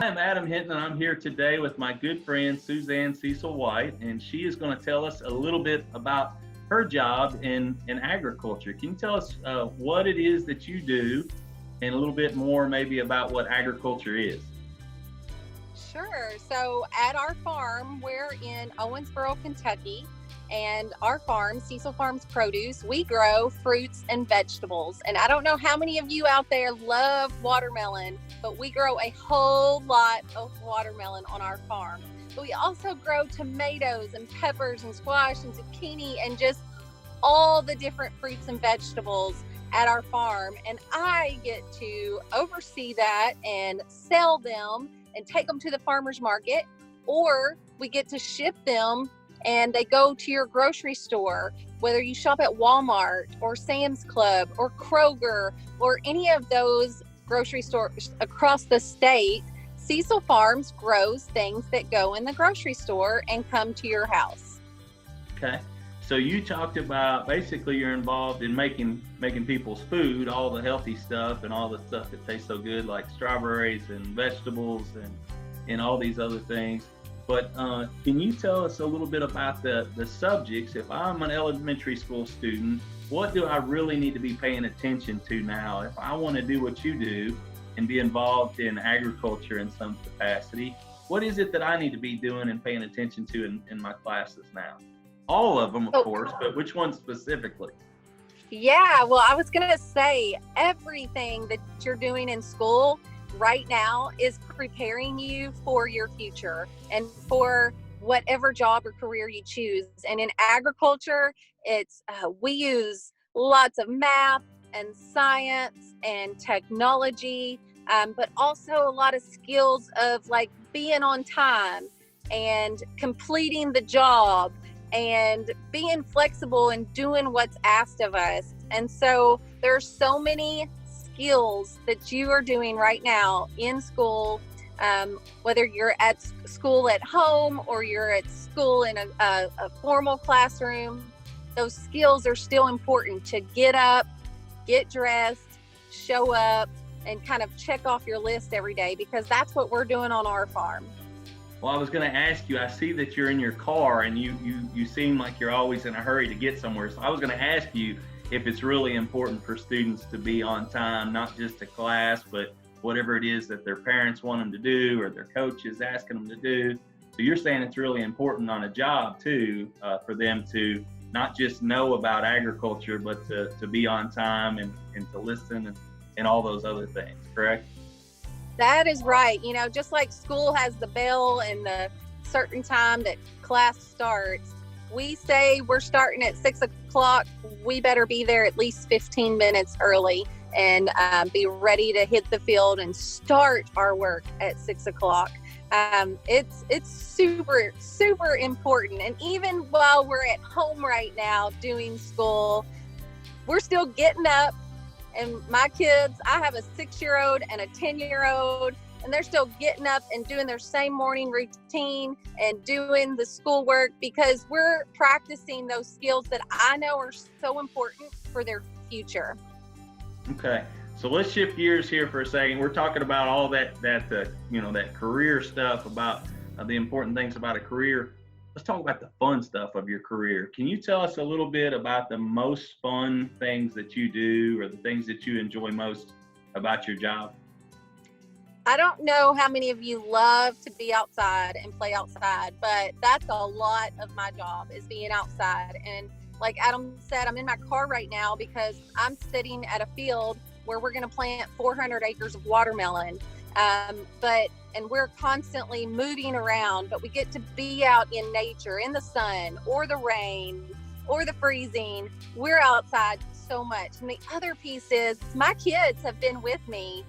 am Adam Hinton, and I'm here today with my good friend Suzanne Cecil White, and she is going to tell us a little bit about her job in agriculture. Can you tell us what it is that you do, and a little bit more maybe about what agriculture is? Sure. So at our farm, we're in Owensboro, Kentucky, and our farm, Cecil Farms Produce, we grow fruits and vegetables. And I don't know how many of you out there love watermelon, but we grow a whole lot of watermelon on our farm. But we also grow tomatoes and peppers and squash and zucchini and just all the different fruits and vegetables at our farm. And I get to oversee that and sell them and take them to the farmer's market, or we get to ship them and they go to your grocery store, whether you shop at Walmart or Sam's Club or Kroger or any of those grocery stores across the state. Cecil Farms grows things that go in the grocery store and come to your house. Okay. So you talked about basically you're involved in making people's food, all the healthy stuff and all the stuff that tastes so good, like strawberries and vegetables and all these other things. But can you tell us a little bit about the subjects? If I'm an elementary school student, what do I really need to be paying attention to now? If I want to do what you do and be involved in agriculture in some capacity, what is it that I need to be doing and paying attention to in my classes now? All of them, of course, but which ones specifically? Yeah, well, I was going to say everything that you're doing in school right now is preparing you for your future and for whatever job or career you choose. And in agriculture, it's we use lots of math and science and technology, but also a lot of skills of like being on time and completing the job and being flexible and doing what's asked of us. And so there's so many skills that you are doing right now in school, whether you're at school at home or you're at school in a formal classroom. Those skills are still important to get up, get dressed, show up, and kind of check off your list every day, because that's what we're doing on our farm. Well, I was going to ask you, I see that you're in your car and you seem like you're always in a hurry to get somewhere. So I was going to ask you if it's really important for students to be on time, not just to class, but whatever it is that their parents want them to do or their coach is asking them to do. So you're saying it's really important on a job too, for them to not just know about agriculture, but to be on time and to listen and all those other things, correct? That is right. You know, just like school has the bell and the certain time that class starts, we say we're starting at 6 o'clock. We better be there at least 15 minutes early and be ready to hit the field and start our work at 6 o'clock. It's super, super important. And even while we're at home right now doing school, we're still getting up. And my kids, I have a 6-year-old and a 10-year-old, and they're still getting up and doing their same morning routine and doing the schoolwork, because we're practicing those skills that I know are so important for their future. Okay, so let's shift gears here for a second. We're talking about all that career stuff, about the important things about a career. Let's talk about the fun stuff of your career. Can you tell us a little bit about the most fun things that you do or the things that you enjoy most about your job? I don't know how many of you love to be outside and play outside, but that's a lot of my job, is being outside. And like Adam said, I'm in my car right now because I'm sitting at a field where we're going to plant 400 acres of watermelon. And we're constantly moving around, but we get to be out in nature, in the sun or the rain or the freezing. We're outside so much. And the other piece is my kids have been with me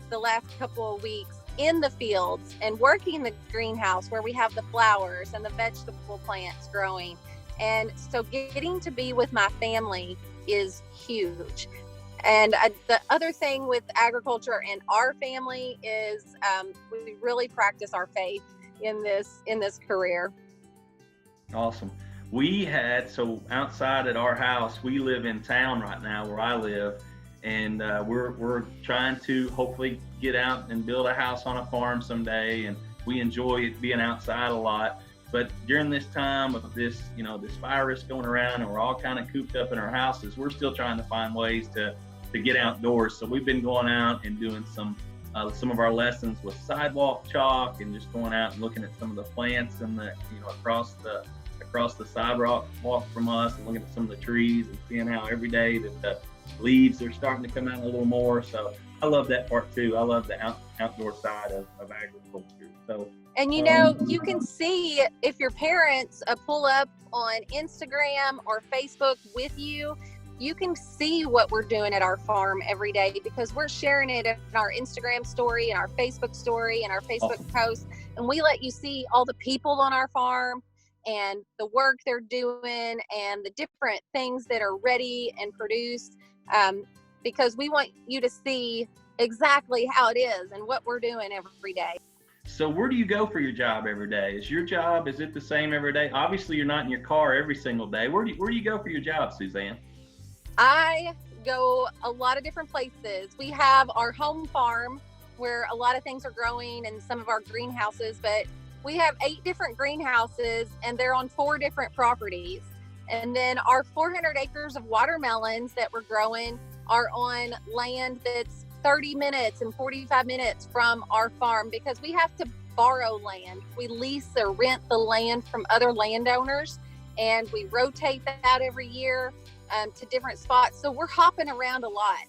the last couple of weeks in the fields and working the greenhouse where we have the flowers and the vegetable plants growing. And so getting to be with my family is huge. And the other thing with agriculture and our family is we really practice our faith in this career. Awesome. So outside at our house, we live in town right now where I live, and we're trying to hopefully get out and build a house on a farm someday. And we enjoy being outside a lot. But during this time of this, this virus going around, and we're all kind of cooped up in our houses, we're still trying to find ways to get outdoors. So we've been going out and doing some of our lessons with sidewalk chalk, and just going out and looking at some of the plants and across the sidewalk walk from us, and looking at some of the trees and seeing how every day that the leaves are starting to come out a little more. So I love that part too. I love the outdoor side of agriculture. So. And you can see, if your parents pull up on Instagram or Facebook with you, you can see what we're doing at our farm every day, because we're sharing it in our Instagram story and our Facebook story and our Facebook posts. And we let you see all the people on our farm and the work they're doing and the different things that are ready and produced, because we want you to see exactly how it is and what we're doing every day. So where do you go for your job every day? Is it the same every day? Obviously, you're not in your car every single day. Where do you go for your job, Suzanne? I go a lot of different places. We have our home farm where a lot of things are growing, and some of our greenhouses, but we have 8 different greenhouses, and they're on 4 different properties. And then our 400 acres of watermelons that we're growing are on land that's 30 minutes and 45 minutes from our farm, because we have to borrow land. We lease or rent the land from other landowners, and we rotate that every year to different spots. So we're hopping around a lot.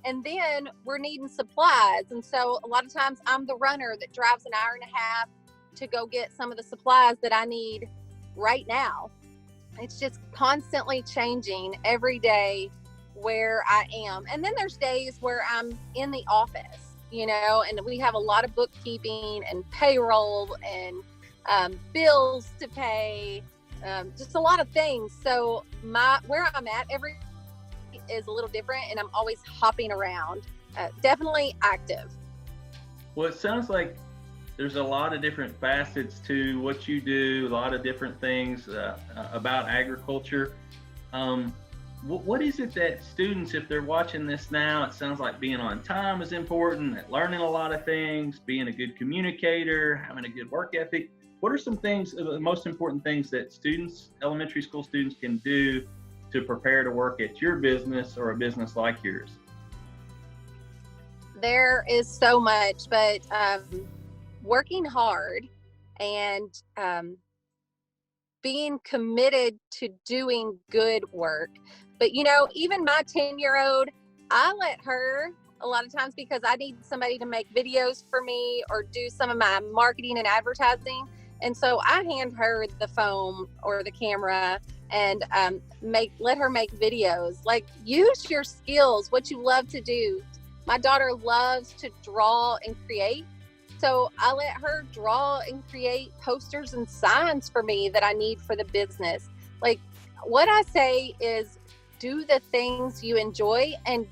And then we're needing supplies. And so a lot of times I'm the runner that drives an hour and a half to go get some of the supplies that I need right now. It's just constantly changing every day where I am. And then there's days where I'm in the office, and we have a lot of bookkeeping and payroll and bills to pay, just a lot of things. So where I'm at every is a little different, and I'm always hopping around, definitely active. Well, it sounds like there's a lot of different facets to what you do, a lot of different things about agriculture. What is it that students, if they're watching this now, it sounds like being on time is important, that learning a lot of things, being a good communicator, having a good work ethic. What are some things, the most important things that students, elementary school students, can do to prepare to work at your business or a business like yours? There is so much, but working hard and being committed to doing good work. But even my 10-year-old, I let her a lot of times, because I need somebody to make videos for me or do some of my marketing and advertising. And so I hand her the phone or the camera and let her make videos. Like, use your skills, what you love to do. My daughter loves to draw and create. So I let her draw and create posters and signs for me that I need for the business. Like, what I say is, do the things you enjoy and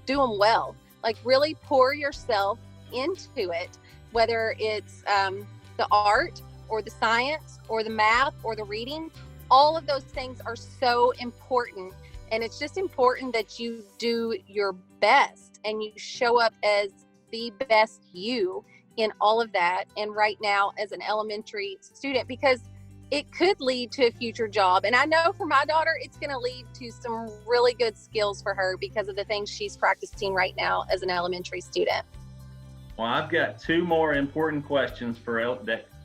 do them well. Like, really pour yourself into it, whether it's the art or the science or the math or the reading. All of those things are so important. And it's just important that you do your best and you show up as the best you in all of that. And right now, as an elementary student, because it could lead to a future job. And I know for my daughter, it's going to lead to some really good skills for her because of the things she's practicing right now as an elementary student. Well, I've got 2 more important questions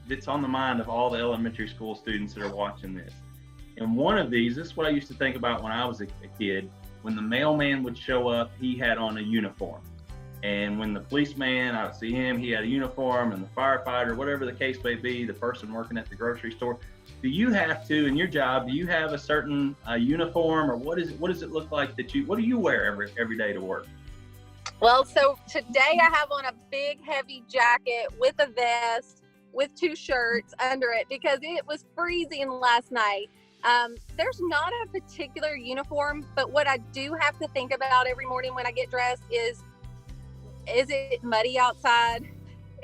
that's on the mind of all the elementary school students that are watching this. And one of these, this is what I used to think about when I was a kid. When the mailman would show up, he had on a uniform. And when the policeman, I would see him, he had a uniform, and the firefighter, whatever the case may be, the person working at the grocery store. Do you have to, in your job, do you have a certain uniform, or what does it look like what do you wear every day to work? Well, so today I have on a big heavy jacket with a vest with 2 shirts under it because it was freezing last night. There's not a particular uniform, but what I do have to think about every morning when I get dressed is it muddy outside?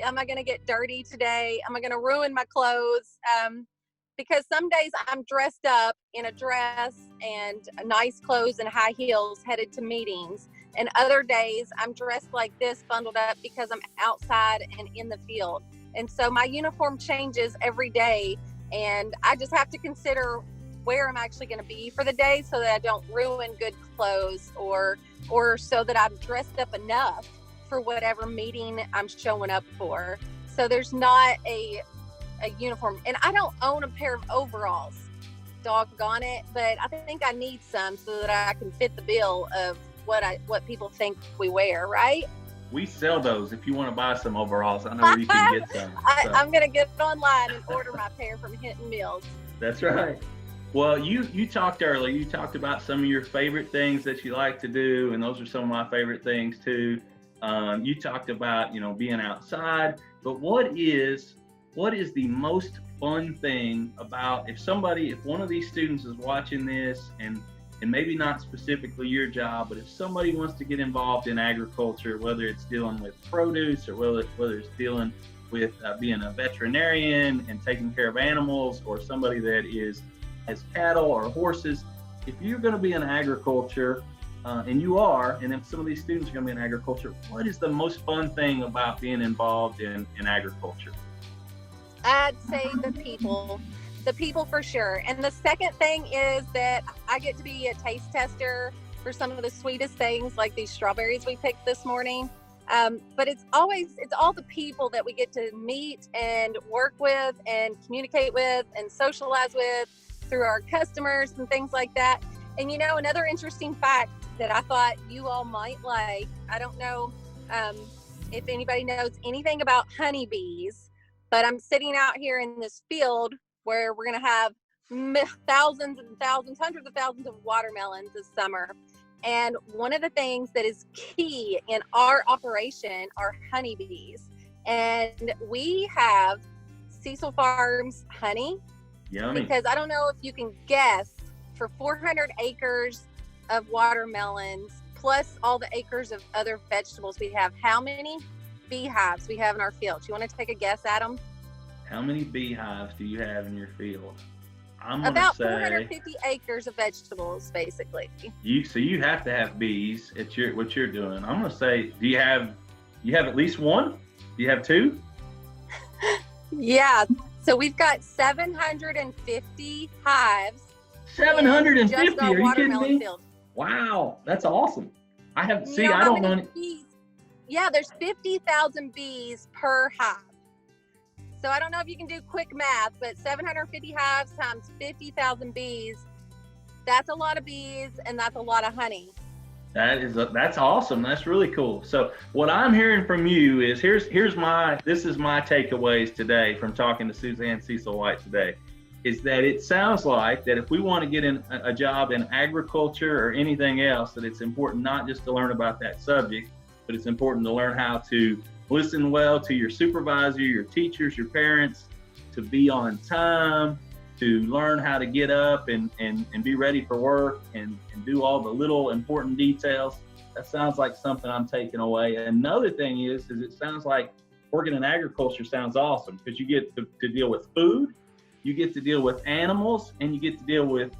Am I going to get dirty today? Am I going to ruin my clothes? Because some days I'm dressed up in a dress and nice clothes and high heels headed to meetings. And other days I'm dressed like this, bundled up, because I'm outside and in the field. And so my uniform changes every day, and I just have to consider where I'm actually going to be for the day so that I don't ruin good clothes, or so that I'm dressed up enough for whatever meeting I'm showing up for. So there's not a uniform. And I don't own a pair of overalls, doggone it, but I think I need some so that I can fit the bill of what people think we wear, right? We sell those if you want to buy some overalls. I know where you can get some. So. I'm going to get online and order my pair from Hinton Mills. That's right. Well, you talked earlier, you talked about some of your favorite things that you like to do, and those are some of my favorite things too. You talked about, being outside, but what is the most fun thing about, if one of these students is watching this, and maybe not specifically your job, but if somebody wants to get involved in agriculture, whether it's dealing with produce or whether it's dealing with being a veterinarian and taking care of animals, or somebody that has cattle or horses, if you're going to be in agriculture, and you are, and if some of these students are going to be in agriculture, what is the most fun thing about being involved in agriculture? I'd say the people for sure. And the second thing is that I get to be a taste tester for some of the sweetest things, like these strawberries we picked this morning. But it's all the people that we get to meet and work with and communicate with and socialize with through our customers and things like that. And another interesting fact that I thought you all might like, I don't know if anybody knows anything about honeybees, but I'm sitting out here in this field where we're going to have thousands and thousands, hundreds of thousands of watermelons this summer. And one of the things that is key in our operation are honeybees. And we have Cecil Farms honey. Yummy. Because I don't know if you can guess, for 400 acres of watermelons, plus all the acres of other vegetables we have, how many beehives we have in our field? Do you want to take a guess, Adam? How many beehives do you have in your field? I'm about say 450 acres of vegetables, basically. So you have to have bees at what you're doing. I'm gonna say, do you have at least one? Do you have two? Yeah. So we've got 750 hives. 750? Are you kidding me? Field. Wow, that's awesome. I don't know any. Bees? Yeah, there's 50,000 bees per hive. So I don't know if you can do quick math, but 750 hives times 50,000 bees, that's a lot of bees, and that's a lot of honey. That's awesome. That's really cool. So what I'm hearing from you is this is my takeaways today from talking to Suzanne Cecil White today, is that it sounds like that if we want to get in a job in agriculture or anything else, that it's important not just to learn about that subject, but it's important to learn how to listen well to your supervisor, your teachers, your parents, to be on time, to learn how to get up and be ready for work and do all the little important details. That sounds like something I'm taking away. Another thing is it sounds like working in agriculture sounds awesome, because you get to deal with food, you get to deal with animals, and you get to deal with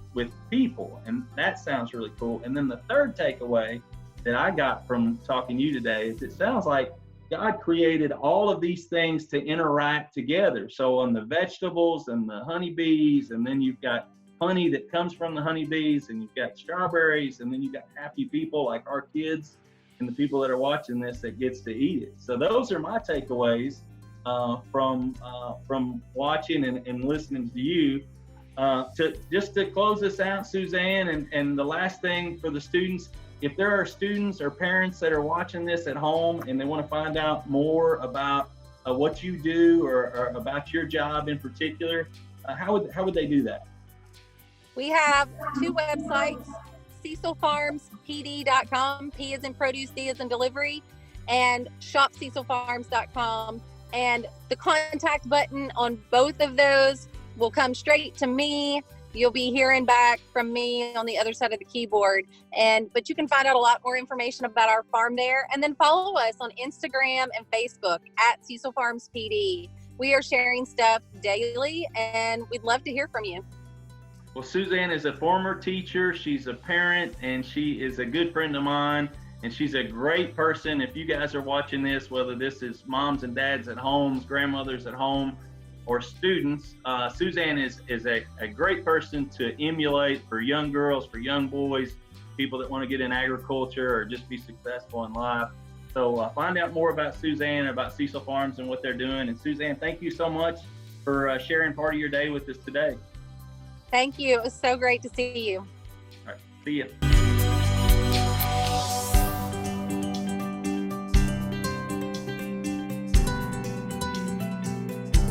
people. And that sounds really cool. And then the third takeaway that I got from talking to you today is it sounds like God created all of these things to interact together. So on the vegetables and the honeybees, and then you've got honey that comes from the honeybees, and you've got strawberries, and then you've got happy people like our kids and the people that are watching this that gets to eat it. So those are my takeaways from watching and listening to you. To close this out, Suzanne, and the last thing for the students, if there are students or parents that are watching this at home and they want to find out more about what you do or about your job in particular, how would they do that? We have two websites, cecilfarmspd.com, P as in produce, D as in delivery, and shopcecilfarms.com. And the contact button on both of those will come straight to me. You'll be hearing back from me on the other side of the keyboard. But you can find out a lot more information about our farm there. And then follow us on Instagram and Facebook at Cecil Farms PD. We are sharing stuff daily, and we'd love to hear from you. Well, Suzanne is a former teacher. She's a parent, and she is a good friend of mine. and she's a great person. If you guys are watching this, whether this is moms and dads at homes, grandmothers at home, or students, Suzanne is a great person to emulate for young girls, for young boys, people that want to get in agriculture or just be successful in life. So find out more about Suzanne, about Cecil Farms and what they're doing. And Suzanne, thank you so much for sharing part of your day with us today. Thank you. It was so great to see you. All right, see you.